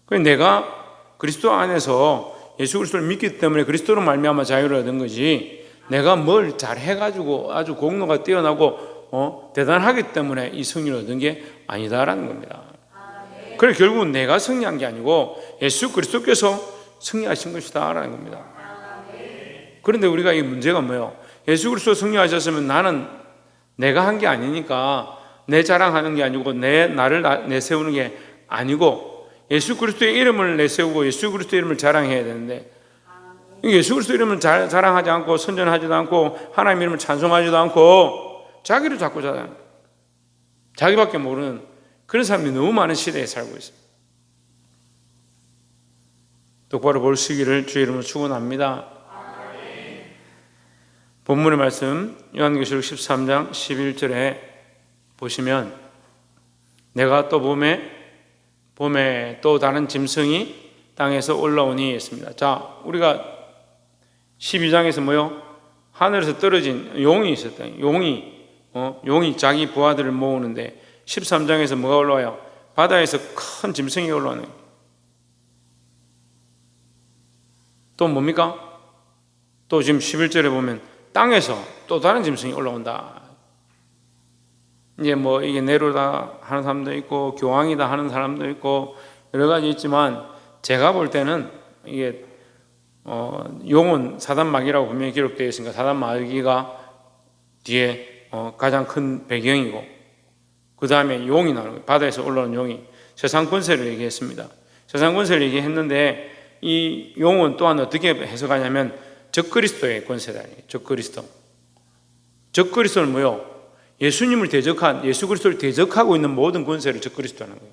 그래서 내가 그리스도 안에서 예수 그리스도를 믿기 때문에 그리스도로 말미암아 자유를 얻은 거지, 내가 뭘 잘해가지고 아주 공로가 뛰어나고 대단하기 때문에 이 승리를 얻은 게 아니다라는 겁니다. 그래 결국은 내가 승리한 게 아니고 예수 그리스도께서 승리하신 것이다라는 겁니다. 그런데 우리가 이 문제가 뭐예요? 예수 그리스도 승리하셨으면 나는 내가 한 게 아니니까 내 자랑하는 게 아니고 나를 내세우는 게 아니고 예수 그리스도의 이름을 내세우고 예수 그리스도의 이름을 자랑해야 되는데, 예수 그리스도의 이름을 자랑하지 않고 선전하지도 않고 하나님의 이름을 찬송하지도 않고 자기를 자꾸 자랑, 자기밖에 모르는 그런 사람이 너무 많은 시대에 살고 있습니다. 똑바로 볼 수 있기를 주의 이름으로 축원합니다. 본문의 말씀 요한계시록 13장 11절에 보시면, 내가 또 봄에 또 다른 짐승이 땅에서 올라오니 했습니다. 자, 우리가 12장에서 뭐요? 하늘에서 떨어진 용이 있었다. 용이 자기 부하들을 모으는데 13장에서 뭐가 올라와요? 바다에서 큰 짐승이 올라오는 거예요. 또 뭡니까? 또 지금 11절에 보면 땅에서 또 다른 짐승이 올라온다. 이제 뭐 이게 네로다 하는 사람도 있고 교황이다 하는 사람도 있고 여러 가지 있지만, 제가 볼 때는 이게 용은 사단마귀라고 분명히 기록되어 있으니까 사단마귀가 뒤에 가장 큰 배경이고, 그 다음에 용이 나오는 거예요. 바다에서 올라오는 용이 세상 권세를 얘기했습니다. 세상 권세를 얘기했는데 이 용은 또한 어떻게 해석하냐면 적그리스도의 권세다. 적그리스도는 뭐요? 예수님을 대적한, 예수 그리스도를 대적하고 있는 모든 권세를 적그리스도라는 거예요.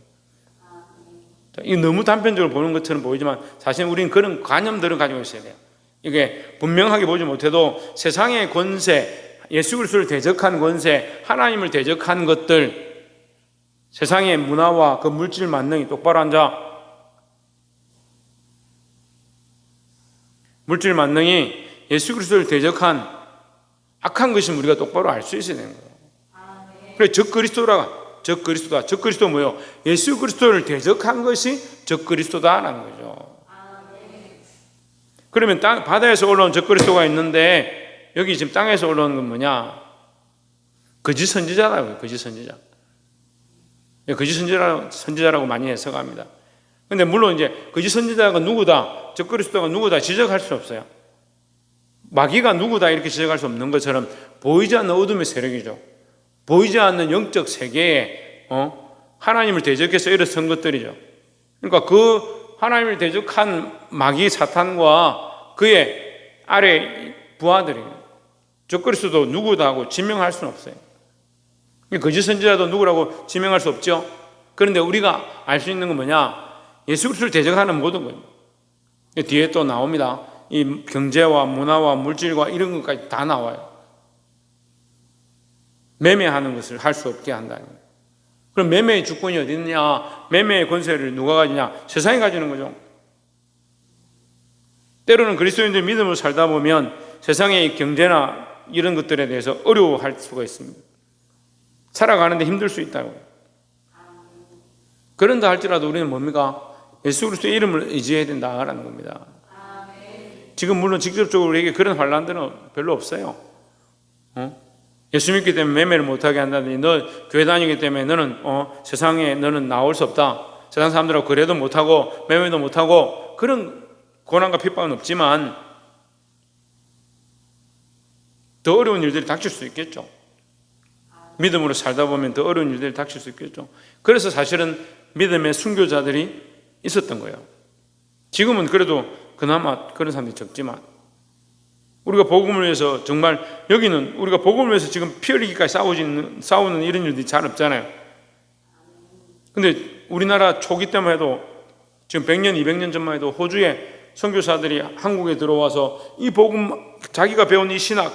이게 너무 단편적으로 보는 것처럼 보이지만 사실 우리는 그런 관념들을 가지고 있어야 돼요. 이게 분명하게 보지 못해도 세상의 권세, 예수 그리스도를 대적한 권세, 하나님을 대적한 것들, 세상의 문화와 그 물질 만능이 똑바로 앉아. 물질 만능이 예수 그리스도를 대적한 악한 것이 우리가 똑바로 알 수 있어야 되는 거예요. 그래 적그리스도가 뭐예요? 예수 그리스도를 대적한 것이 적그리스도다라는 거죠. 그러면 바다에서 올라온 적그리스도가 있는데 여기 지금 땅에서 올라오는 건 뭐냐? 거짓 선지자라고요. 거짓 선지자라고 많이 해석합니다. 근데 물론 이제 거짓 선지자가 누구다, 적그리스도가 누구다 지적할 수 없어요. 마귀가 누구다 이렇게 지적할 수 없는 것처럼 보이지 않는 어둠의 세력이죠. 보이지 않는 영적 세계에 하나님을 대적해서 일어선 것들이죠. 그러니까 그 하나님을 대적한 마귀 사탄과 그의 아래 부하들이, 적그리스도도 누구다 하고 지명할 수는 없어요. 거짓 선지자도 누구라고 지명할 수 없죠. 그런데 우리가 알 수 있는 건 뭐냐? 예수 그리스도를 대적하는 모든 거예요. 뒤에 또 나옵니다. 이 경제와 문화와 물질과 이런 것까지 다 나와요. 매매하는 것을 할 수 없게 한다는 거예요. 그럼 매매의 주권이 어디 있느냐? 매매의 권세를 누가 가지냐? 세상이 가지는 거죠. 때로는 그리스도인들 믿음으로 살다 보면 세상의 경제나 이런 것들에 대해서 어려워할 수가 있습니다. 살아가는데 힘들 수 있다고요. 그런다 할지라도 우리는 뭡니까? 예수 그리스도의 이름을 의지해야 된다라는 겁니다. 지금 물론 직접적으로 우리에게 그런 환란들은 별로 없어요. 예수 믿기 때문에 매매를 못하게 한다든지, 너 교회 다니기 때문에 너는 세상에 너는 나올 수 없다, 세상 사람들하고 거래도 못하고 매매도 못하고, 그런 고난과 핍박은 없지만 더 어려운 일들이 닥칠 수 있겠죠. 믿음으로 살다 보면 더 어려운 일들이 닥칠 수 있겠죠. 그래서 사실은 믿음의 순교자들이 있었던 거예요. 지금은 그래도 그나마 그런 사람들이 적지만, 우리가 복음을 위해서 정말 여기는 우리가 복음을 위해서 지금 피 흘리기까지 싸우는 이런 일들이 잘 없잖아요. 근데 우리나라 초기 때만 해도 지금 100년, 200년 전만 해도 호주에 선교사들이 한국에 들어와서 이 복음, 자기가 배운 이 신학,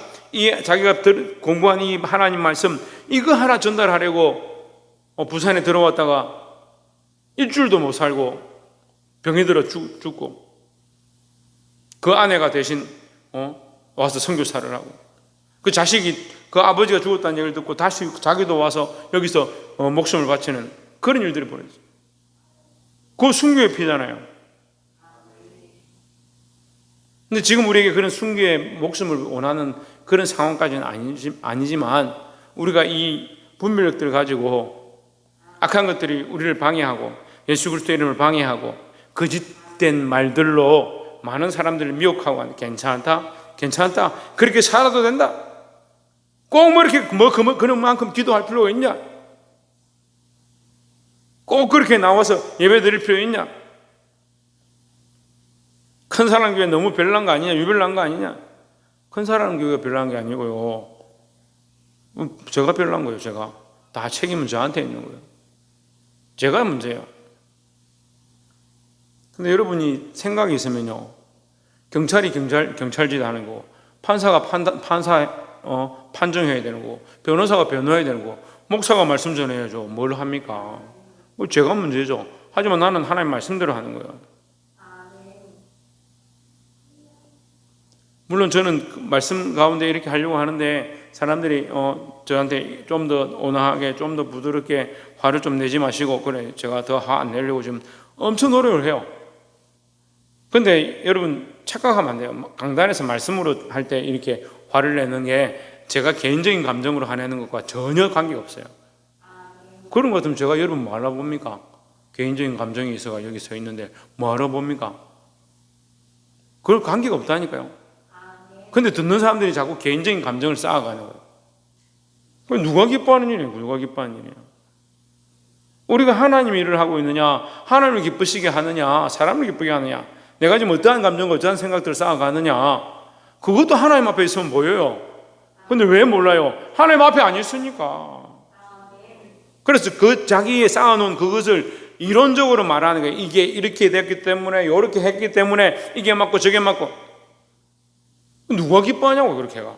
자기가 공부한 이 하나님 말씀, 이거 하나 전달하려고 부산에 들어왔다가 일주일도 못 살고 병이 들어 죽고, 그 아내가 대신 와서 선교사를 하고, 그 자식이, 그 아버지가 죽었다는 얘기를 듣고 다시 자기도 와서 여기서 목숨을 바치는 그런 일들이 벌어졌어요. 그거 순교의 피잖아요. 근데 지금 우리에게 그런 순교의 목숨을 원하는 그런 상황까지는 아니지만 우리가 이 분별력들을 가지고 악한 것들이 우리를 방해하고 예수 그리스도의 이름을 방해하고 거짓된 말들로 많은 사람들을 미혹하고 괜찮다 그렇게 살아도 된다. 꼭 뭐 이렇게 그런 만큼 기도할 필요가 있냐? 꼭 그렇게 나와서 예배 드릴 필요 있냐? 큰 사람 교회 너무 별난 거 아니냐? 유별난 거 아니냐? 큰 사람 교회가 별난 게 아니고요. 제가 별난 거예요. 제가 다 책임은 저한테 있는 거예요. 제가 문제예요. 근데 여러분이 생각이 있으면요, 경찰이 경찰짓 하는 거고, 판사가 판정해야 되는 거고, 변호사가 변호해야 되는 거고, 목사가 말씀 전해야죠. 뭘 합니까? 제가 문제죠. 하지만 나는 하나님 말씀대로 하는 거예요. 물론 저는 그 말씀 가운데 이렇게 하려고 하는데 사람들이 저한테 좀 더 온화하게, 좀 더 부드럽게 화를 좀 내지 마시고, 그래 제가 더 화 안 내려고 지금 엄청 노력을 해요. 근데 여러분 착각하면 안 돼요. 강단에서 말씀으로 할 때 이렇게 화를 내는 게 제가 개인적인 감정으로 화내는 것과 전혀 관계가 없어요. 그런 것 같으면 제가 여러분 뭐 하러 봅니까? 개인적인 감정이 있어가 여기 서 있는데 뭐 하러 봅니까? 그럴 관계가 없다니까요. 근데 듣는 사람들이 자꾸 개인적인 감정을 쌓아가는 거예요. 누가 기뻐하는 일이에요? 누가 기뻐하는 일이에요? 우리가 하나님 일을 하고 있느냐, 하나님을 기쁘시게 하느냐, 사람을 기쁘게 하느냐, 내가 지금 어떠한 감정과 어떠한 생각들을 쌓아가느냐, 그것도 하나님 앞에 있으면 보여요. 근데 왜 몰라요? 하나님 앞에 안 있으니까. 그래서 그 자기의 쌓아놓은 그것을 이론적으로 말하는 거예요. 이게 이렇게 됐기 때문에, 이렇게 했기 때문에 이게 맞고 저게 맞고. 누가 기뻐하냐고 그렇게 해가.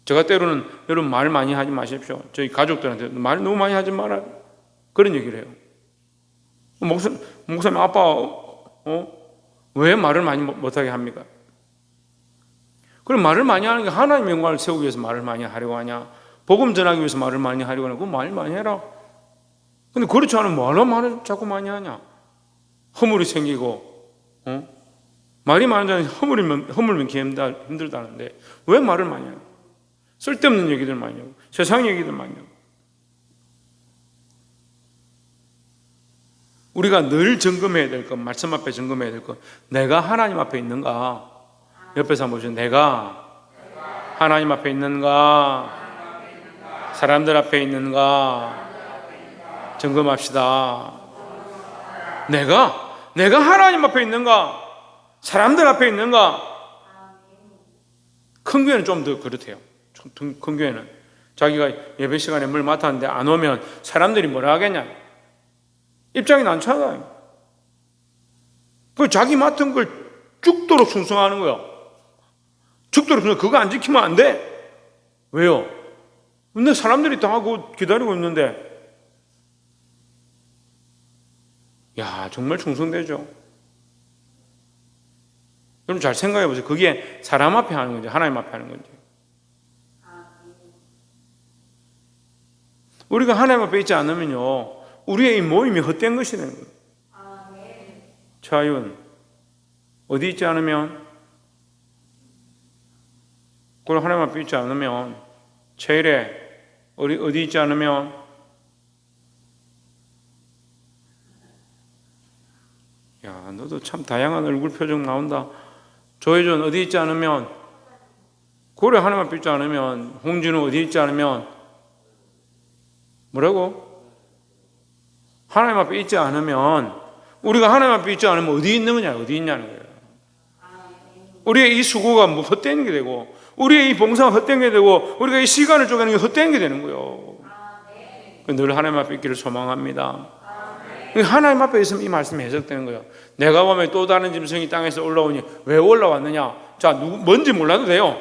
제가 때로는 여러분 말 많이 하지 마십시오. 저희 가족들한테 말 너무 많이 하지 마라. 그런 얘기를 해요. 목사님 아빠 왜 말을 많이 못하게 합니까? 그럼 말을 많이 하는 게 하나님의 영광을 세우기 위해서 말을 많이 하려고 하냐? 복음 전하기 위해서 말을 많이 하려고 하냐? 그럼 말 많이 해라. 근데 그렇지 않으면 뭐하러 말을 자꾸 많이 하냐? 허물이 생기고 말이 많은 자는 허물면 힘들다는데 왜 말을 많이 하냐? 쓸데없는 얘기들 많이 하고 세상 얘기들 많이 하고. 우리가 늘 점검해야 될 것, 말씀 앞에 점검해야 될 것, 내가 하나님 앞에 있는가? 옆에서 한번 보시죠. 내가 하나님 앞에 있는가? 사람들 앞에 있는가? 점검합시다. 내가 하나님 앞에 있는가? 사람들 앞에 있는가? 큰 교회는 좀 더 그렇대요. 큰 교회는 자기가 예배 시간에 뭘 맡았는데 안 오면 사람들이 뭐라 하겠냐? 입장이 난처하다. 그 자기 맡은 걸 죽도록 충성하는 거예요. 죽도록 충성. 그거 안 지키면 안 돼. 왜요? 근데 사람들이 다 하고 기다리고 있는데, 야 정말 충성되죠. 여러분 잘 생각해 보세요. 그게 사람 앞에 하는 건지 하나님 앞에 하는 건지. 우리가 하나님 앞에 있지 않으면요, 우리의 이 모임이 헛된 것이 되는 거예요. 차윤 어디 있지 않으면, 그걸 하나님 앞에 있지 않으면, 최일에 어디 있지 않으면, 야 너도 참 다양한 얼굴 표정 나온다. 조혜준 어디 있지 않으면, 고래 하나님 앞에 있지 않으면, 홍진우 어디 있지 않으면, 뭐라고? 하나님 앞에 있지 않으면, 우리가 하나님 앞에 있지 않으면 어디 있는 거냐, 어디 있냐는 거예요. 우리의 이 수고가 뭐 헛되는 게 되고, 우리의 이 봉사가 헛된 게 되고, 우리가 이 시간을 쪼개는 게 헛된 게 되는 거예요. 늘 하나님 앞에 있기를 소망합니다. 하나님 앞에 있으면 이 말씀이 해석되는 거예요. 내가 보면 또 다른 짐승이 땅에서 올라오니 왜 올라왔느냐? 자, 뭔지 몰라도 돼요.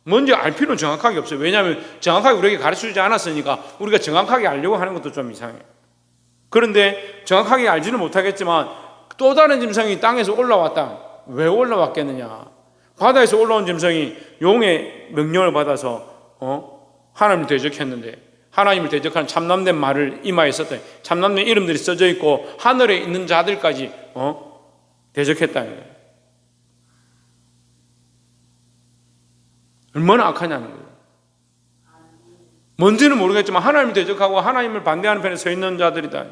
뭔지 알 필요는 정확하게 없어요. 왜냐하면 정확하게 우리에게 가르쳐주지 않았으니까 우리가 정확하게 알려고 하는 것도 좀 이상해요. 그런데 정확하게 알지는 못하겠지만 또 다른 짐승이 땅에서 올라왔다. 왜 올라왔겠느냐? 바다에서 올라온 짐승이 용의 명령을 받아서 하나님을 대적했는데 하나님을 대적하는 참남된 말을 이마에 썼더니 참남된 이름들이 써져 있고 하늘에 있는 자들까지 대적했다는 거예요. 얼마나 악하냐는 거예요. 뭔지는 모르겠지만 하나님을 대적하고 하나님을 반대하는 편에 서 있는 자들이다.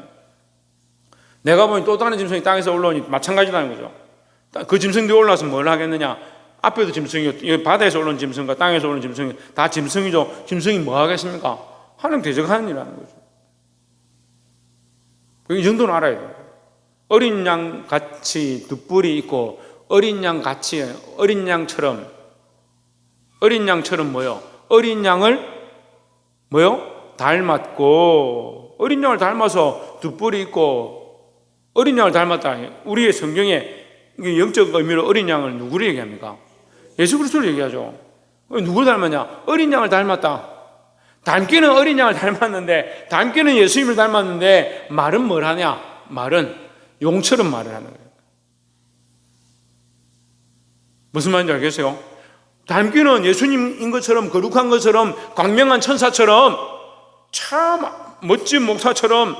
내가 보니 또 다른 짐승이 땅에서 올라오니 마찬가지라는 거죠. 그 짐승들이 올라와서 뭘 하겠느냐? 앞에도 짐승이고 바다에서 올라온 짐승과 땅에서 올라온 짐승이 다 짐승이죠. 짐승이 뭐 하겠습니까? 하나님 대적하는 일이라는 거죠. 이 정도는 알아야 돼요. 어린 양 같이 두 뿔이 있고 어린 양 같이 어린 양처럼 뭐요? 어린 양을 뭐요? 닮았고 어린 양을 닮아서 두 뿔이 있고 어린 양을 닮았다. 우리의 성경에 영적 의미로 어린 양을 누구를 얘기합니까? 예수 그리스도를 얘기하죠. 누구를 닮았냐? 어린 양을 닮았다. 닮기는 어린 양을 닮았는데 닮기는 예수님을 닮았는데 말은 뭘 하냐? 말은 용처럼 말을 하는 거예요. 무슨 말인지 알겠어요? 닮기는 예수님인 것처럼 거룩한 것처럼 광명한 천사처럼 참 멋진 목사처럼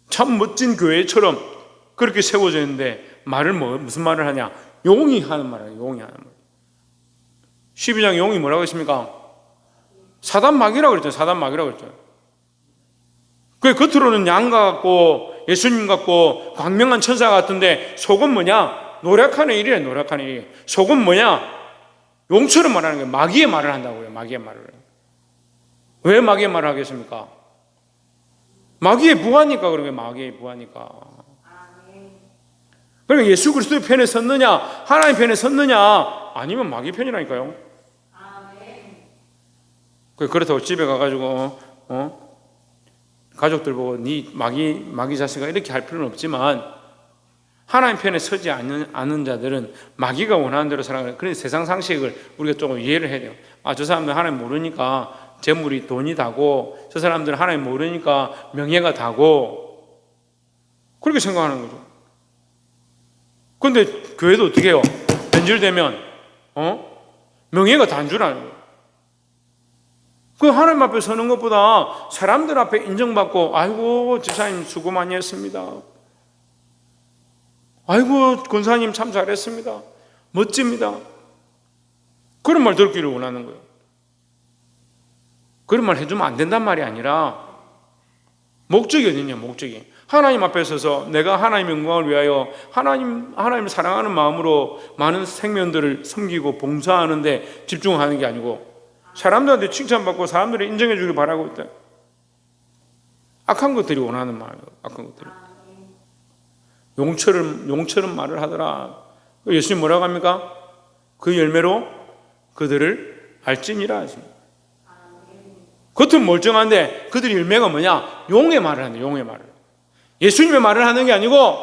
참 멋진 교회처럼 그렇게 세워져 있는데 말을 무슨 말을 하냐? 용이 하는 말이에요. 용이 하는 말. 12장 용이 뭐라고 했습니까? 사단마귀라고 그랬죠. 사단마귀라고 그랬죠. 그 겉으로는 양 같고 예수님 같고 광명한 천사 같은데 속은 뭐냐? 노력하는 일이래. 노력하는 일. 속은 뭐냐? 용처럼 말하는 거예요. 마귀의 말을 한다고요. 마귀의 말을. 왜 마귀의 말을 하겠습니까? 마귀의 부하니까 그런 거예요. 마귀의 부하니까. 그러니까 예수 그리스도의 편에 섰느냐 하나님 편에 섰느냐 아니면 마귀 편이라니까요. 그렇다고 집에 가가지고 가족들 보고 네 마귀 자식아 이렇게 할 필요는 없지만 하나님 편에 서지 않는 자들은 마귀가 원하는 대로 살아가는 그런 세상 상식을 우리가 조금 이해를 해야 돼요. 저 사람들 하나님 모르니까 재물이 돈이 다고 저 사람들은 하나님 모르니까 명예가 다고 그렇게 생각하는 거죠. 근데 교회도 어떻게 해요? 변질되면 명예가 단주라는 거예요. 그 하나님 앞에 서는 것보다 사람들 앞에 인정받고 아이고 집사님 수고 많이 했습니다. 아이고 권사님 참 잘했습니다. 멋집니다. 그런 말 듣기를 원하는 거예요. 그런 말 해주면 안 된단 말이 아니라 목적이 어디냐 목적이. 하나님 앞에 서서 내가 하나님의 영광을 위하여 하나님을 사랑하는 마음으로 많은 생명들을 섬기고 봉사하는 데 집중하는 게 아니고 사람들한테 칭찬받고 사람들이 인정해 주길 바라고 있다. 악한 것들이 원하는 마음이에요. 악한 것들이. 용처럼 말을 하더라. 예수님 뭐라고 합니까? 그 열매로 그들을 알지니라 하십니다. 겉은 멀쩡한데 그들의 열매가 뭐냐? 용의 말을 하는 용의 말을. 예수님의 말을 하는 게 아니고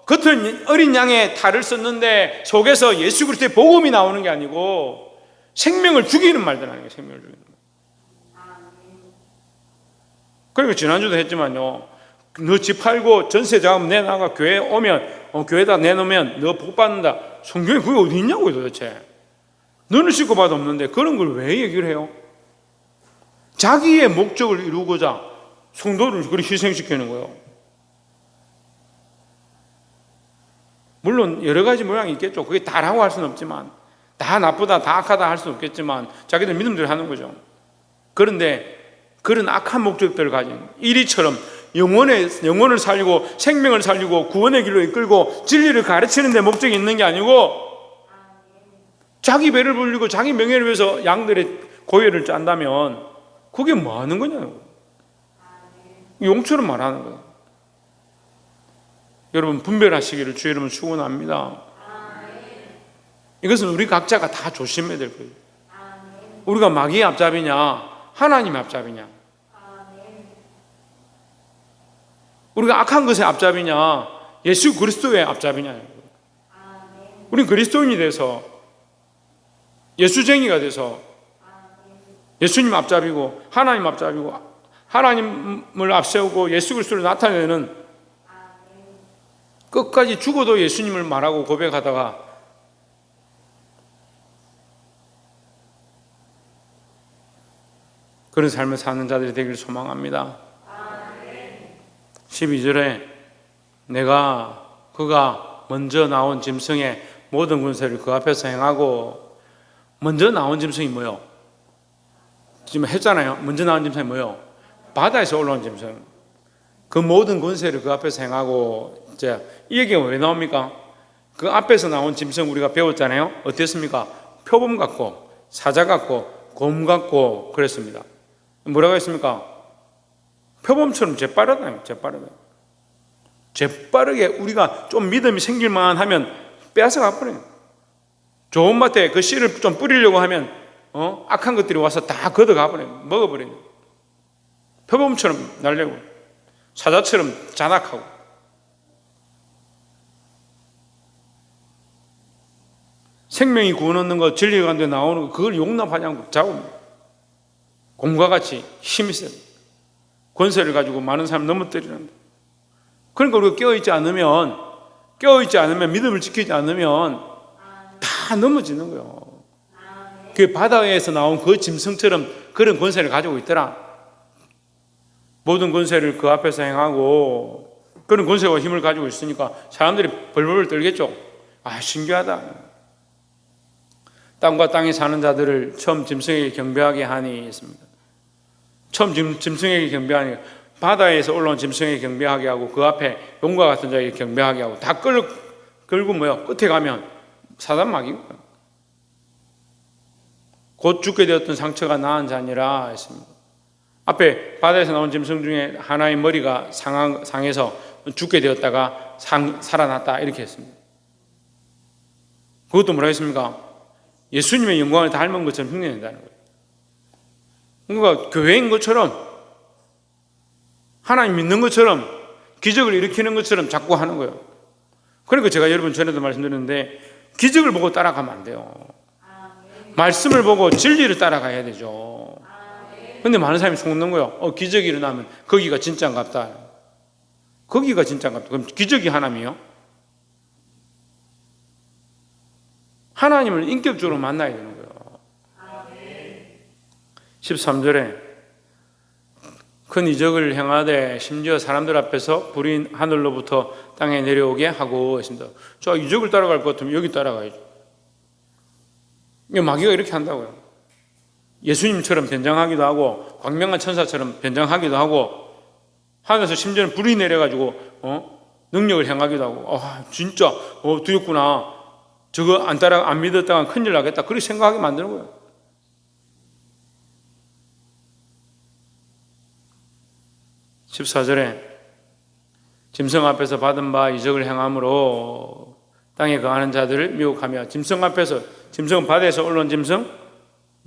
겉은 어린 양의 탈을 썼는데 속에서 예수 그리스도의 복음이 나오는 게 아니고 생명을 죽이는 말들 하는 거예요. 생명을 죽이는 말. 그리고 지난주도 했지만요. 너 집 팔고 전세 자금 내놔가 교회 오면 교회에다 내놓으면 너 복 받는다. 성경에 그게 어디 있냐고요 도대체. 너는 씻고 봐도 없는데 그런 걸 왜 얘기를 해요? 자기의 목적을 이루고자 성도를 그렇게 희생시키는 거예요. 물론 여러 가지 모양이 있겠죠. 그게 다라고 할 수는 없지만 다 나쁘다 다 악하다 할 수는 없겠지만 자기들 믿음대로 하는 거죠. 그런데 그런 악한 목적들을 가진 이리처럼 영혼을 살리고 생명을 살리고 구원의 길로 이끌고 진리를 가르치는 데 목적이 있는 게 아니고 자기 배를 불리고 자기 명예를 위해서 양들의 고열을 짠다면 그게 뭐 하는 거냐고. 용처럼 말하는 거예요. 여러분 분별하시기를 주의 이름으로 축원합니다. 이것은 우리 각자가 다 조심해야 될 거예요. 우리가 마귀의 앞잡이냐 하나님의 앞잡이냐 우리가 악한 것의 앞잡이냐 예수 그리스도의 앞잡이냐. 우리는 그리스도인이 돼서 예수쟁이가 돼서 예수님 앞잡이고 하나님 앞잡이고 하나님을 앞세우고 예수 그리스도를 나타내는 끝까지 죽어도 예수님을 말하고 고백하다가 그런 삶을 사는 자들이 되기를 소망합니다. 12절에 그가 먼저 나온 짐승의 모든 군세를 그 앞에서 행하고, 먼저 나온 짐승이 뭐요? 지금 했잖아요. 먼저 나온 짐승이 뭐요? 바다에서 올라온 짐승. 그 모든 권세를 그 앞에서 행하고. 이 얘기가 왜 나옵니까? 그 앞에서 나온 짐승 우리가 배웠잖아요. 어땠습니까? 표범 같고 사자 같고 곰 같고 그랬습니다. 뭐라고 했습니까? 표범처럼 재빠르다. 재빠르게 우리가 좀 믿음이 생길만 하면 빼앗아 가버려요. 좋은 밭에 그 씨를 좀 뿌리려고 하면 악한 것들이 와서 다 걷어가버려요. 먹어버려요. 표범처럼 날려고, 사자처럼 잔악하고. 생명이 구원 얻는 거, 진리가 가운데 나오는 거, 그걸 용납하지 않고 잡으면 곰과 같이 힘이 세요. 권세를 가지고 많은 사람 넘어뜨리는데. 그러니까 우리가 깨어있지 않으면, 믿음을 지키지 않으면 다 넘어지는 거예요. 그 바다에서 나온 그 짐승처럼 그런 권세를 가지고 있더라. 모든 권세를 그 앞에서 행하고, 그런 권세와 힘을 가지고 있으니까 사람들이 벌벌 떨겠죠. 신기하다. 땅과 땅에 사는 자들을 처음 짐승에게 경배하게 하니 했습니다. 처음 짐승에게 경배하니, 바다에서 올라온 짐승에게 경배하게 하고, 그 앞에 용과 같은 자에게 경배하게 하고, 다 끌고 끝에 가면 사단막이고, 곧 죽게 되었던 상처가 나은 자니라 했습니다. 앞에 바다에서 나온 짐승 중에 하나의 머리가 상해서 죽게 되었다가 살아났다 이렇게 했습니다. 그것도 뭐라 했습니까? 예수님의 영광을 닮은 것처럼 흉내낸다는 거예요. 그러니까 교회인 것처럼, 하나님 믿는 것처럼, 기적을 일으키는 것처럼 자꾸 하는 거예요. 그러니까 제가 여러분 전에도 말씀드렸는데, 기적을 보고 따라가면 안 돼요. 말씀을 보고 진리를 따라가야 되죠. 근데 많은 사람이 속는 거예요. 기적이 일어나면 거기가 진짜인갑다. 거기가 진짜인갑다. 그럼 기적이 하나님이요? 하나님을 인격적으로 만나야 되는 거예요. 13절에 큰 이적을 행하되 심지어 사람들 앞에서 불이 하늘로부터 땅에 내려오게 하고 있습니다. 저 이적을 따라갈 것 같으면 여기 따라가야죠. 마귀가 이렇게 한다고요. 예수님처럼 변장하기도 하고, 광명한 천사처럼 변장하기도 하고, 하늘에서 심지어는 불이 내려가지고 능력을 행하기도 하고, 진짜 두렵구나. 저거 안 믿었다가 큰일 나겠다. 그렇게 생각하게 만드는 거예요. (14절에) 짐승 앞에서 받은 바 이적을 행함으로 땅에 거하는 자들을 미혹하며, 짐승은 바다에서 올라온 짐승,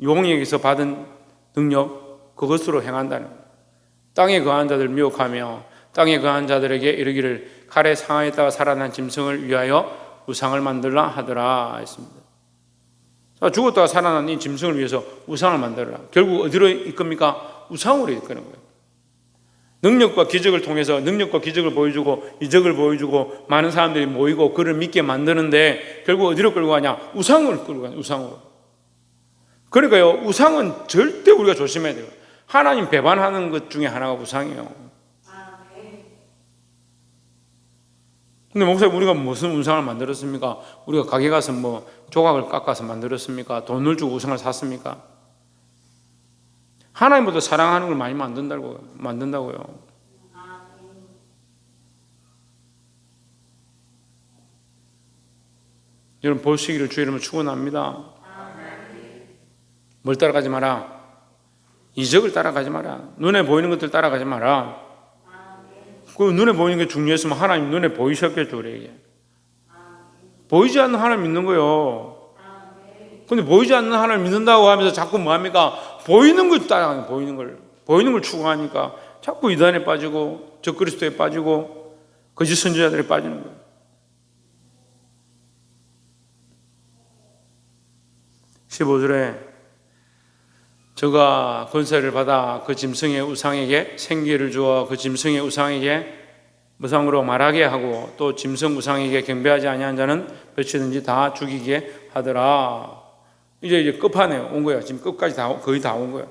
용에게서 받은 능력, 그것으로 행한다는 거예요. 땅에 거하는 자들을 미혹하며 땅에 거하는 자들에게 이르기를 칼에 상하였다가 살아난 짐승을 위하여 우상을 만들라 하더라 했습니다. 죽었다가 살아난 이 짐승을 위해서 우상을 만들어라. 결국 어디로 이끕니까? 우상으로 이끄는 거예요. 능력과 기적을 통해서 능력과 기적을 보여주고 이적을 보여주고 많은 사람들이 모이고 그를 믿게 만드는데, 결국 어디로 끌고 가냐? 우상으로 끌고 가냐? 우상으로. 그러니까요, 우상은 절대 우리가 조심해야 돼요. 하나님 배반하는 것 중에 하나가 우상이에요. 근데 목사님, 우리가 무슨 우상을 만들었습니까? 우리가 가게 가서 조각을 깎아서 만들었습니까? 돈을 주고 우상을 샀습니까? 하나님보다 사랑하는 걸 많이 만든다고요. 여러분, 보시기를 주 이름으로 축원합니다. 뭘 따라가지 마라? 이적을 따라가지 마라. 눈에 보이는 것들 따라가지 마라. 그 눈에 보이는 게 중요했으면 하나님 눈에 보이셨겠죠, 우리에게. 보이지 않는 하나님 믿는 거예요. 근데 보이지 않는 하나님 믿는다고 하면서 자꾸 뭐합니까? 보이는 걸 따라가는 거예요. 보이는 걸 추구하니까 자꾸 이단에 빠지고 적그리스도에 빠지고 거짓 선지자들에 빠지는 거예요. 15절에 저가 권세를 받아 그 짐승의 우상에게 생기를 주어 그 짐승의 우상에게 무상으로 말하게 하고, 또 짐승 우상에게 경배하지 아니한 자는 몇이든지 다 죽이게 하더라. 이제 끝판에 온 거야. 지금 끝까지 거의 다 온 거야.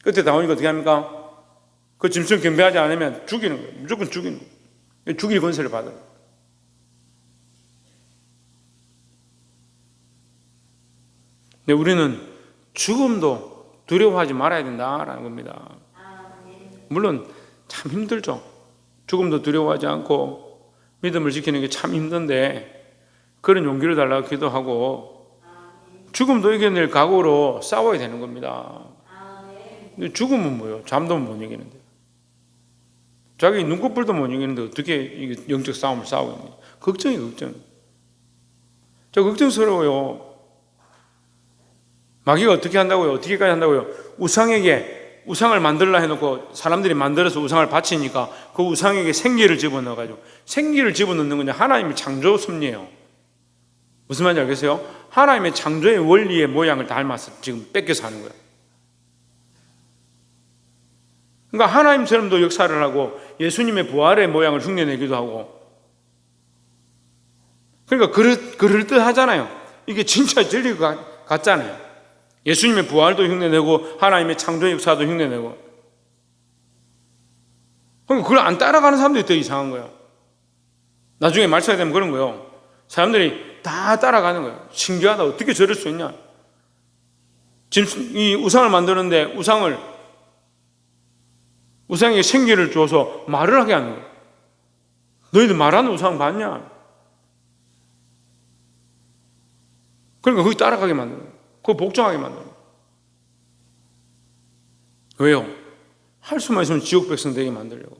그때 나오니까 어떻게 합니까? 그 짐승 경배하지 않으면 죽이는 거예요. 무조건 죽이는 거예요. 죽일 권세를 받아요. 근데 우리는 죽음도 두려워하지 말아야 된다라는 겁니다. 물론 참 힘들죠. 죽음도 두려워하지 않고 믿음을 지키는 게 참 힘든데 그런 용기를 달라고 기도하고 죽음도 이겨낼 각오로 싸워야 되는 겁니다. 근데 죽음은 뭐예요? 잠도 못 이기는데, 자기 눈꺼풀도 못 이기는데 어떻게 영적 싸움을 싸우겠냐. 걱정이 걱정. 저 걱정스러워요. 마귀가 어떻게 한다고요? 어떻게까지 한다고요? 우상을 만들라 해놓고 사람들이 만들어서 우상을 바치니까 그 우상에게 생기를 집어넣어가지고, 생기를 집어넣는 건 하나님의 창조 섭리예요. 무슨 말인지 알겠어요? 하나님의 창조의 원리의 모양을 닮아서 지금 뺏겨서 하는 거예요. 그러니까 하나님처럼도 역사를 하고 예수님의 부활의 모양을 흉내내기도 하고, 그러니까 그럴듯하잖아요. 이게 진짜 진리 같잖아요. 예수님의 부활도 흉내내고 하나님의 창조 역사도 흉내내고. 그러니까 그걸 안 따라가는 사람들이 더 이상한 거예요. 나중에 말씀이 되면 그런 거예요. 사람들이 다 따라가는 거예요. 신기하다. 어떻게 저럴 수 있냐. 지금 이 우상을 만드는데 우상에게 생기를 줘서 말을 하게 하는 거예요. 너희들 말하는 우상 봤냐? 그러니까 거기 따라가게 만드는 거예요. 그거 복종하게 만드는 거예요. 왜요? 할 수만 있으면 지옥 백성 되게 만들려고.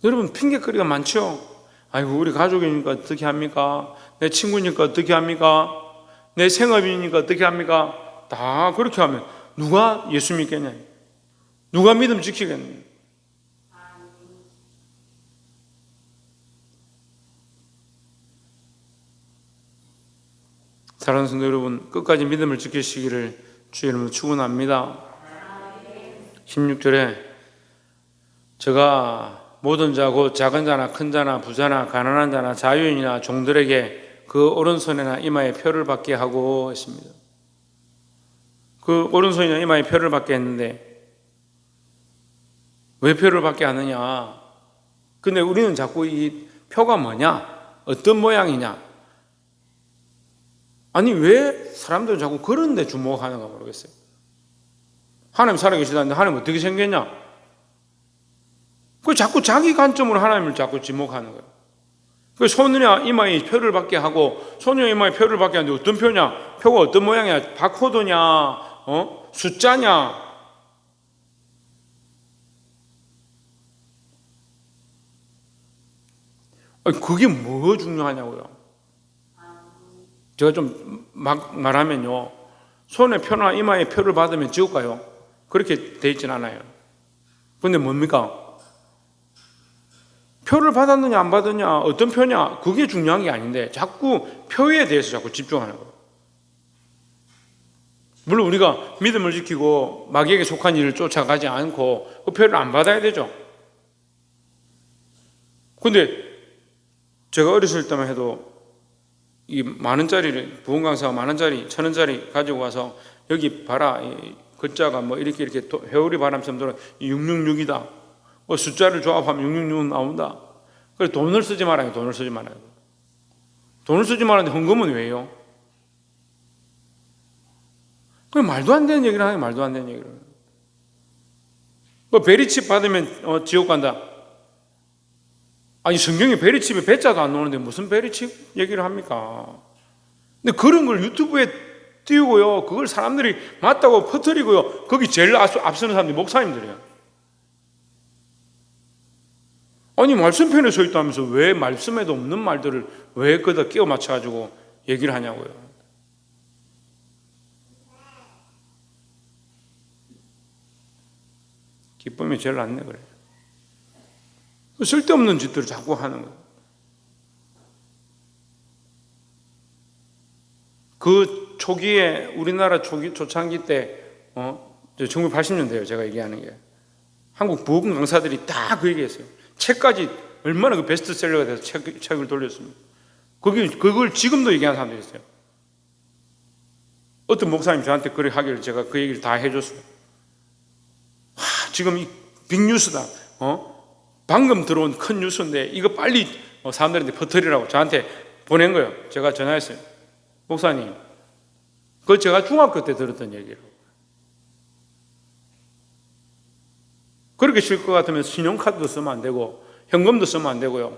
여러분, 핑계거리가 많죠? 아이고, 우리 가족이니까 어떻게 합니까? 내 친구니까 어떻게 합니까? 내 생업이니까 어떻게 합니까? 다 그렇게 하면 누가 예수 믿겠냐? 누가 믿음 지키겠냐? 사랑하는 성도 여러분, 끝까지 믿음을 지키시기를 주의 이름으로 축원합니다. 16절에 제가 모든 자 곧 작은 자나 큰 자나 부자나 가난한 자나 자유인이나 종들에게 그 오른손이나 이마에 표를 받게 하고 했습니다. 그 오른손이나 이마에 표를 받게 했는데 왜 표를 받게 하느냐? 근데 우리는 자꾸 이 표가 뭐냐? 어떤 모양이냐? 아니, 왜 사람들은 자꾸 그런 데 주목하는가 모르겠어요. 하나님 살아계시다는데 하나님 어떻게 생겼냐? 그 자꾸 자기 관점으로 하나님을 자꾸 지목하는 거예요. 그 손이나 이마에 표를 받게 하고, 손이나 이마에 표를 받게 하는데 어떤 표냐? 표가 어떤 모양이야? 바코드냐? 숫자냐? 아니, 그게 뭐 중요하냐고요? 제가 좀 막 말하면요, 손에 표나 이마에 표를 받으면 지옥 가요. 그렇게 돼 있진 않아요. 근데 뭡니까? 표를 받았느냐 안 받았느냐, 어떤 표냐, 그게 중요한 게 아닌데 자꾸 표에 대해서 자꾸 집중하는 거예요. 물론 우리가 믿음을 지키고 마귀에게 속한 일을 쫓아가지 않고 그 표를 안 받아야 되죠. 근데 제가 어렸을 때만 해도 이 만원짜리를, 부흥 강사가 만원짜리, 천원짜리 가지고 와서 여기 봐라, 이 글자가 뭐 이렇게 회오리 바람처럼 돌아 666이다. 숫자를 조합하면 666 나온다. 그래서 돈을 쓰지 말아요. 돈을 쓰지 말아요. 돈을 쓰지 말았는데 헌금은 왜요? 그 말도 안 되는 얘기를 하네. 말도 안 되는 얘기를. 뭐 베리칩 받으면 지옥 간다. 아니, 성경에 베리칩에 배자도 안 나오는데 무슨 베리칩 얘기를 합니까? 근데 그런 걸 유튜브에 띄우고요, 그걸 사람들이 맞다고 퍼뜨리고요, 거기 제일 앞서는 사람들이 목사님들이에요. 아니, 말씀편에 서 있다면서 왜 말씀에도 없는 말들을 왜 거기다 끼워 맞춰가지고 얘기를 하냐고요. 기쁨이 제일 낫네, 그래. 쓸데없는 짓들을 자꾸 하는 거예요. 그 초기에, 우리나라 초창기 때, 1980년대예요, 제가 얘기하는 게. 한국 부흥 강사들이 다 그 얘기했어요. 책까지 얼마나 그 베스트셀러가 돼서 책을 돌렸습니다. 그걸 지금도 얘기하는 사람들이 있어요. 어떤 목사님 저한테 그렇게 하기를 제가 그 얘기를 다 해줬어요. 지금 이 빅뉴스다. 방금 들어온 큰 뉴스인데 이거 빨리 사람들한테 퍼뜨리라고 저한테 보낸 거예요. 제가 전화했어요. 목사님, 그거 제가 중학교 때 들었던 얘기예요. 그렇게 쉴 것 같으면 신용카드도 쓰면 안 되고 현금도 쓰면 안 되고요.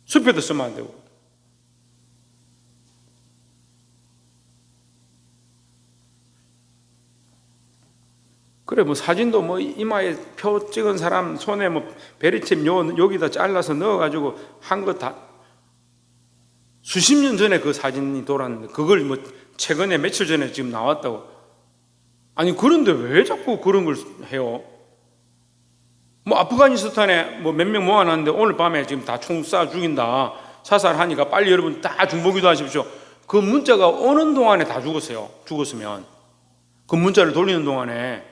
수표도 쓰면 안 되고. 그래, 뭐 사진도 뭐 이마에 표 찍은 사람 손에 뭐 베리칩 여기다 잘라서 넣어가지고 한 거 다 수십 년 전에 그 사진이 돌았는데 그걸 뭐 최근에 며칠 전에 지금 나왔다고. 아니, 그런데 왜 자꾸 그런 걸 해요? 뭐 아프가니스탄에 뭐 몇 명 모아놨는데 오늘 밤에 지금 다 총 쏴 죽인다, 사살하니까 빨리 여러분 다 중보기도 하십시오. 그 문자가 오는 동안에 다 죽었어요. 죽었으면 그 문자를 돌리는 동안에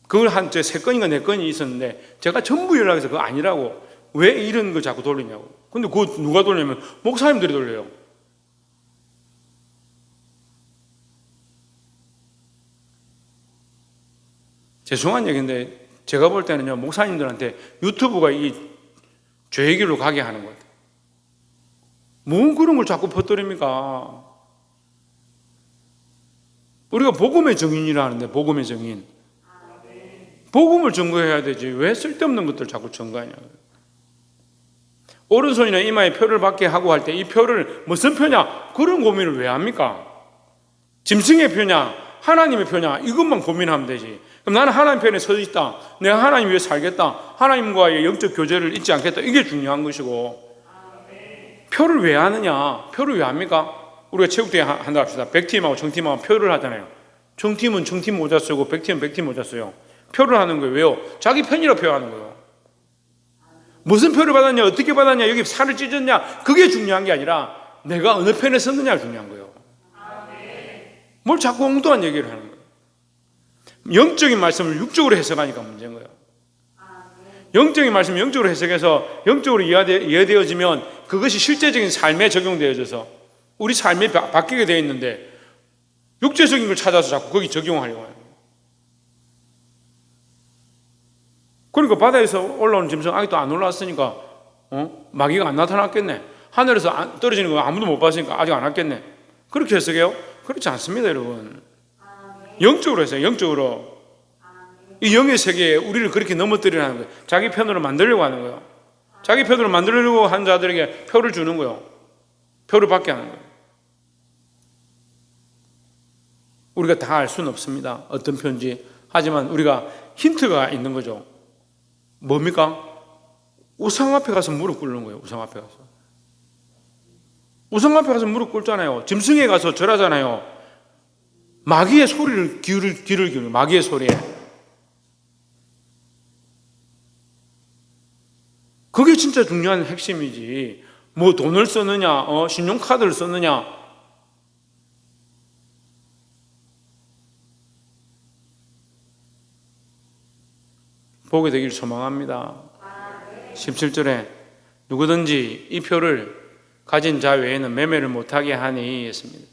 그걸 한 세 건인가 네 건이 있었는데 제가 전부 연락해서 그거 아니라고, 왜 이런 거 자꾸 돌리냐고. 근데 그거 누가 돌리냐면 목사님들이 돌려요. 죄송한 얘기인데 제가 볼 때는요, 목사님들한테 유튜브가 이 죄의 길로 가게 하는 것 같아요. 뭔 그런 걸 자꾸 퍼뜨립니까? 우리가 복음의 증인이라 하는데, 복음의 증인, 복음을 증거해야 되지 왜 쓸데없는 것들을 자꾸 증거하냐고요. 오른손이나 이마에 표를 받게 하고 할 때 이 표를 무슨 표냐, 그런 고민을 왜 합니까? 짐승의 표냐 하나님의 표냐, 이것만 고민하면 되지. 그럼 나는 하나님 편에 서 있다, 내가 하나님 위해 살겠다, 하나님과의 영적 교제를 잊지 않겠다, 이게 중요한 것이고, 표를 왜 하느냐, 표를 왜 합니까? 우리가 체육대회 한다 합시다. 백팀하고 정팀하고 표를 하잖아요. 정팀은 정팀 모자 쓰고 백팀은 백팀 모자 써요. 표를 하는 거예요. 왜요? 자기 편이라고 표하는 거예요. 무슨 표를 받았냐, 어떻게 받았냐, 여기 살을 찢었냐, 그게 중요한 게 아니라 내가 어느 편에 섰느냐가 중요한 거예요. 뭘 자꾸 엉뚱한 얘기를 하는 거예요. 영적인 말씀을 육적으로 해석하니까 문제인 거예요. 영적인 말씀을 영적으로 해석해서 영적으로 이해되어지면 그것이 실제적인 삶에 적용되어져서 우리 삶이 바뀌게 되어 있는데, 육체적인 걸 찾아서 자꾸 거기 적용하려고 해요. 그러니까 바다에서 올라오는 짐승 아직도 안 올라왔으니까 마귀가 안 나타났겠네. 하늘에서 떨어지는 거 아무도 못 봤으니까 아직 안 왔겠네. 그렇게 해석해요? 그렇지 않습니다, 여러분. 영적으로 해서 영적으로 이 영의 세계에 우리를 그렇게 넘어뜨리라는 거예요. 자기 편으로 만들려고 하는 거예요. 자기 편으로 만들려고 한 자들에게 표를 주는 거예요. 표를 받게 하는 거예요. 우리가 다 알 수는 없습니다, 어떤 표인지. 하지만 우리가 힌트가 있는 거죠. 뭡니까? 우상 앞에 가서 무릎 꿇는 거예요. 우상 앞에 가서. 우상 앞에 가서 무릎 꿇잖아요. 짐승에 가서 절하잖아요. 마귀의 소리를 귀를 기울여. 마귀의 소리에. 그게 진짜 중요한 핵심이지. 뭐 돈을 쓰느냐, 신용카드를 쓰느냐. 보게 되길 소망합니다. 17절에 누구든지 이 표를 가진 자 외에는 매매를 못하게 하니 했습니다.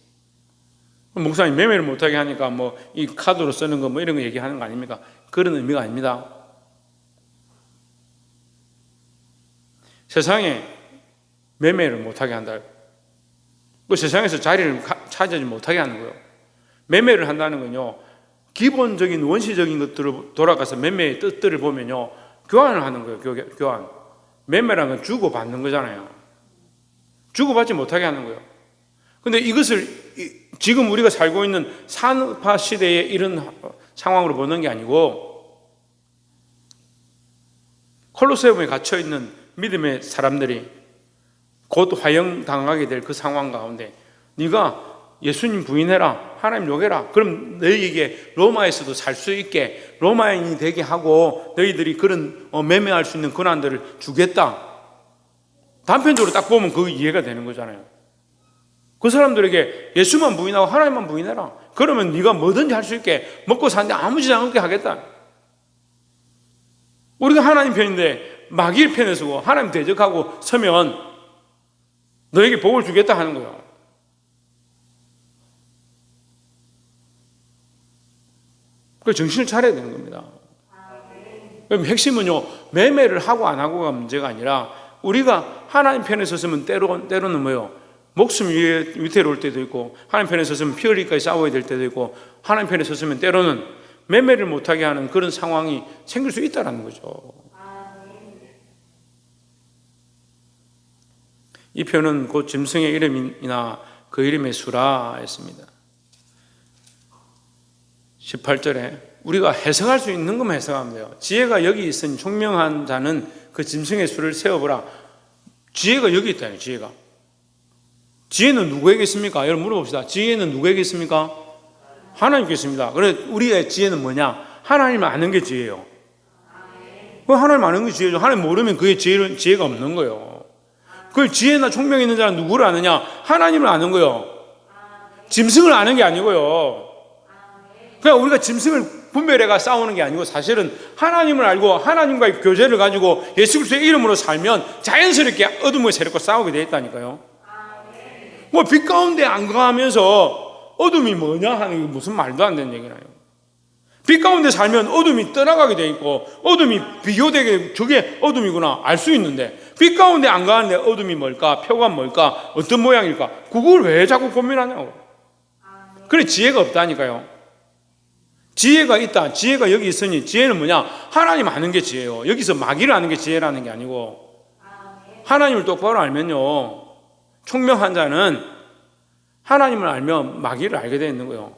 목사님, 매매를 못하게 하니까 뭐 이 카드로 쓰는 거 뭐 이런 거 얘기하는 거 아닙니까? 그런 의미가 아닙니다. 세상에 매매를 못하게 한다. 그 세상에서 자리를 차지하지 못하게 하는 거예요. 매매를 한다는 건요, 기본적인 원시적인 것들을 돌아가서 매매의 뜻들을 보면요, 교환을 하는 거예요. 교환. 매매라는 건 주고 받는 거잖아요. 주고받지 못하게 하는 거예요. 근데 이것을 지금 우리가 살고 있는 산업화 시대의 이런 상황으로 보는 게 아니고, 콜로세움에 갇혀 있는 믿음의 사람들이 곧 화형당하게 될 그 상황 가운데 네가 예수님 부인해라, 하나님 욕해라, 그럼 너희에게 로마에서도 살 수 있게, 로마인이 되게 하고 너희들이 그런 매매할 수 있는 권한들을 주겠다. 단편적으로 딱 보면 그 이해가 되는 거잖아요. 그 사람들에게 예수만 부인하고 하나님만 부인해라, 그러면 네가 뭐든지 할 수 있게, 먹고 사는데 아무 지장 없게 하겠다. 우리가 하나님 편인데 마귀의 편에 서고 하나님 대적하고 서면 너에게 복을 주겠다 하는 거예요. 그 정신을 차려야 되는 겁니다. 그럼 핵심은요, 매매를 하고 안 하고가 문제가 아니라 우리가 하나님 편에 섰으면 때로는 뭐요? 목숨 위태로울 때도 있고, 하나님 편에 섰으면 피 흘리기까지 싸워야 될 때도 있고, 하나님 편에 섰으면 때로는 매매를 못하게 하는 그런 상황이 생길 수 있다는 거죠. 이 표는 곧 짐승의 이름이나 그 이름의 수라 했습니다. 18절에 우리가 해석할 수 있는 것만 해석하면 돼요. 지혜가 여기 있으니 총명한 자는 그 짐승의 수를 세어보라. 지혜가 여기 있다니, 지혜가. 지혜는 누구에게 있습니까? 여러분 물어봅시다. 지혜는 누구에게 있습니까? 하나님께 있습니다. 그래, 우리의 지혜는 뭐냐? 하나님을 아는 게 지혜예요. 하나님 아는 게 지혜죠. 하나님 모르면 그게 지혜가 없는 거예요. 그 지혜나 총명이 있는 자는 누구를 아느냐? 하나님을 아는 거예요. 짐승을 아는 게 아니고요. 그냥 우리가 짐승을 분별해가 싸우는 게 아니고 사실은 하나님을 알고 하나님과의 교제를 가지고 예수 그리스도의 이름으로 살면 자연스럽게 어둠의 세력과 싸우게 돼 있다니까요. 뭐 빛 가운데 안 가면서 어둠이 뭐냐 하는 게 무슨 말도 안 되는 얘기나요. 빛 가운데 살면 어둠이 떠나가게 돼 있고 어둠이 비교되게 저게 어둠이구나 알 수 있는데 빛 가운데 안 가는데 어둠이 뭘까? 표가 뭘까? 어떤 모양일까? 그걸 왜 자꾸 고민하냐고. 그래 지혜가 없다니까요. 지혜가 있다. 지혜가 여기 있으니 지혜는 뭐냐? 하나님 아는 게 지혜예요. 여기서 마귀를 아는 게 지혜라는 게 아니고 하나님을 똑바로 알면요. 총명한 자는 하나님을 알면 마귀를 알게 되어 있는 거예요.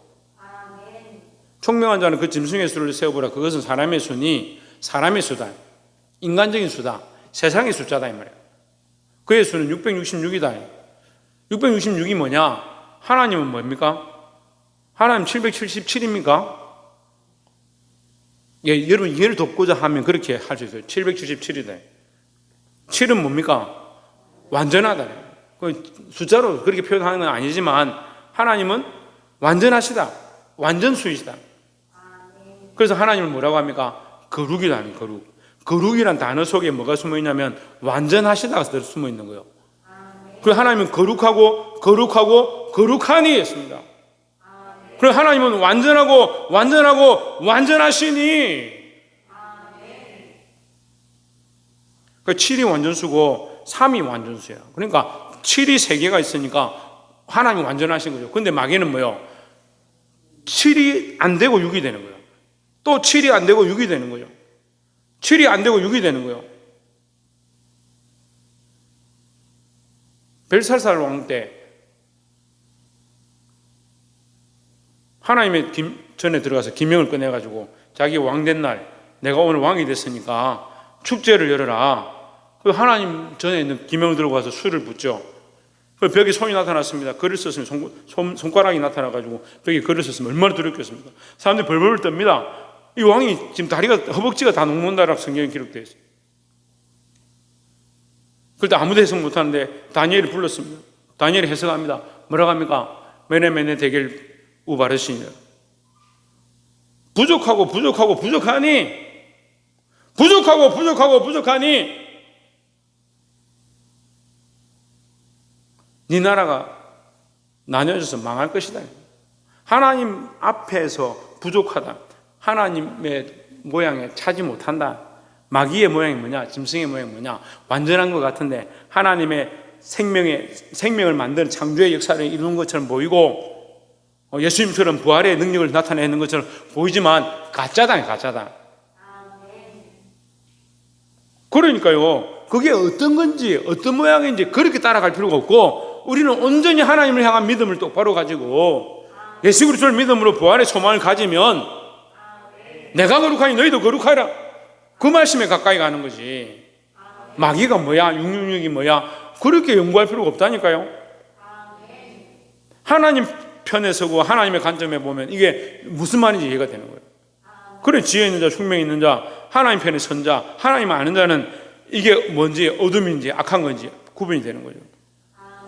총명한 자는 그 짐승의 수를 세어보라. 그것은 사람의 수니 사람의 수다. 인간적인 수다. 세상의 숫자다 이 말이에요. 그의 수는 666이다. 666이 뭐냐? 하나님은 뭡니까? 하나님 777입니까? 예, 여러분 이해를 돕고자 하면 그렇게 할 수 있어요. 777이다. 7은 뭡니까? 완전하다. 숫자로 그렇게 표현하는 건 아니지만 하나님은 완전하시다. 완전수이시다. 그래서 하나님을 뭐라고 합니까? 거룩이라는 거룩. 거룩이란 단어 속에 뭐가 숨어 있냐면 완전하시다가 숨어 있는 거예요. 그래서 하나님은 거룩하고 거룩하니 했습니다. 그래서 하나님은 완전하고 완전하시니. 그 7이 완전수고 3이 완전수예요. 그러니까 7이 3개가 있으니까 하나님이 완전하신 거죠. 근데 마귀는 뭐예요? 7이 안 되고 6이 되는 거예요. 또 7이 안 되고 6이 되는 거예요. 7이 안 되고 6이 되는 거예요. 벨사살 왕 때 하나님의 전에 들어가서 기명을 꺼내가지고 자기 왕 된 날 내가 오늘 왕이 됐으니까 축제를 열어라. 그 하나님 전에 있는 기명을 들고 가서 술을 붓죠. 그 벽에 손이 나타났습니다. 글을 썼으면 손가락이 나타나가지고 벽에 글을 썼으면 얼마나 두렵겠습니까? 사람들이 벌벌 떱니다. 이 왕이 지금 다리가 허벅지가 다 녹는다라고 성경에 기록되어 있어요. 그럴 때 아무도 해석 못하는데 다니엘이 불렀습니다. 다니엘이 해석합니다. 뭐라고 합니까? 메네 데겔 우바르시니라. 부족하고 부족하니 네 나라가 나뉘어져서 망할 것이다. 하나님 앞에서 부족하다. 하나님의 모양에 차지 못한다. 마귀의 모양이 뭐냐? 짐승의 모양이 뭐냐? 완전한 것 같은데 하나님의 생명을 만드는 창조의 역사를 이루는 것처럼 보이고 예수님처럼 부활의 능력을 나타내는 것처럼 보이지만 가짜다. 그러니까요. 그게 어떤 건지 어떤 모양인지 그렇게 따라갈 필요가 없고 우리는 온전히 하나님을 향한 믿음을 똑바로 가지고 예수 그리스도를 믿음으로 부활의 소망을 가지면 내가 거룩하니 너희도 거룩하라. 그 말씀에 가까이 가는 거지. 마귀가 뭐야? 666이 뭐야? 그렇게 연구할 필요가 없다니까요. 하나님 편에 서고 하나님의 관점에 보면 이게 무슨 말인지 이해가 되는 거예요. 그래 지혜 있는 자, 총명 있는 자, 하나님 편에 선 자, 하나님 아는 자는 이게 뭔지 어둠인지 악한 건지 구분이 되는 거죠.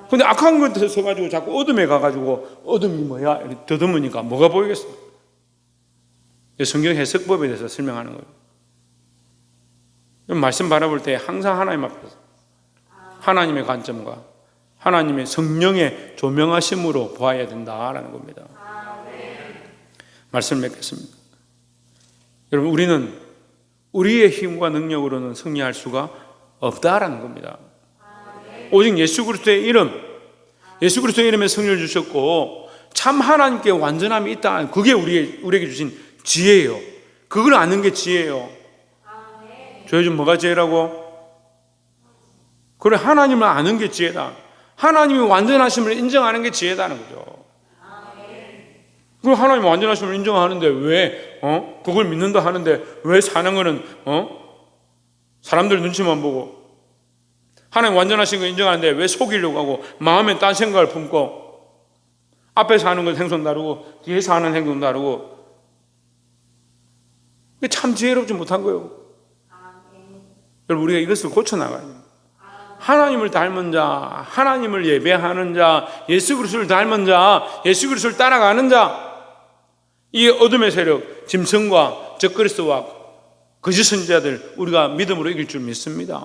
근데 악한 것에 서가지고 자꾸 어둠에 가가지고 어둠이 뭐야? 더듬으니까 뭐가 보이겠어요? 성경 해석법에 대해서 설명하는 거예요. 말씀 바라볼 때 항상 하나님 앞에서 하나님의 관점과 하나님의 성령의 조명하심으로 보아야 된다라는 겁니다. 말씀을 맺겠습니다. 여러분, 우리는 우리의 힘과 능력으로는 승리할 수가 없다라는 겁니다. 오직 예수 그리스도의 이름, 예수 그리스도의 이름에 승리를 주셨고 참 하나님께 완전함이 있다. 그게 우리에게 주신 지혜예요. 그걸 아는 게 지혜예요. 저 요즘 뭐가 지혜라고? 그래, 하나님을 아는 게 지혜다. 하나님이 완전하심을 인정하는 게 지혜다는 거죠. 그 하나님 완전하심을 인정하는데 왜 그걸 믿는다 하는데 왜 사는 거는 사람들 눈치만 보고, 하나님 완전하신 거 인정하는데 왜 속이려고 하고 마음에 딴 생각을 품고, 앞에서 하는 건 행동 다르고 뒤에서 하는 행동 다르고, 참 지혜롭지 못한 거예요. 여러분, 우리가 이것을 고쳐나가야 돼요. 하나님을 닮은 자, 하나님을 예배하는 자, 예수 그리스도를 닮은 자, 예수 그리스도를 따라가는 자, 이 어둠의 세력, 짐승과 적그리스도와 거짓 선지자들 우리가 믿음으로 이길 줄 믿습니다.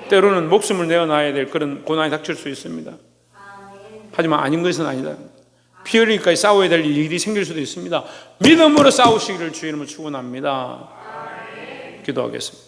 때로는 목숨을 내어놔야 될 그런 고난이 닥칠 수 있습니다. 하지만 아닌 것은 아니다. 피 흘리기까지 싸워야 될 일이 생길 수도 있습니다. 믿음으로 싸우시기를 주의 이름으로 축원합니다. 기도하겠습니다.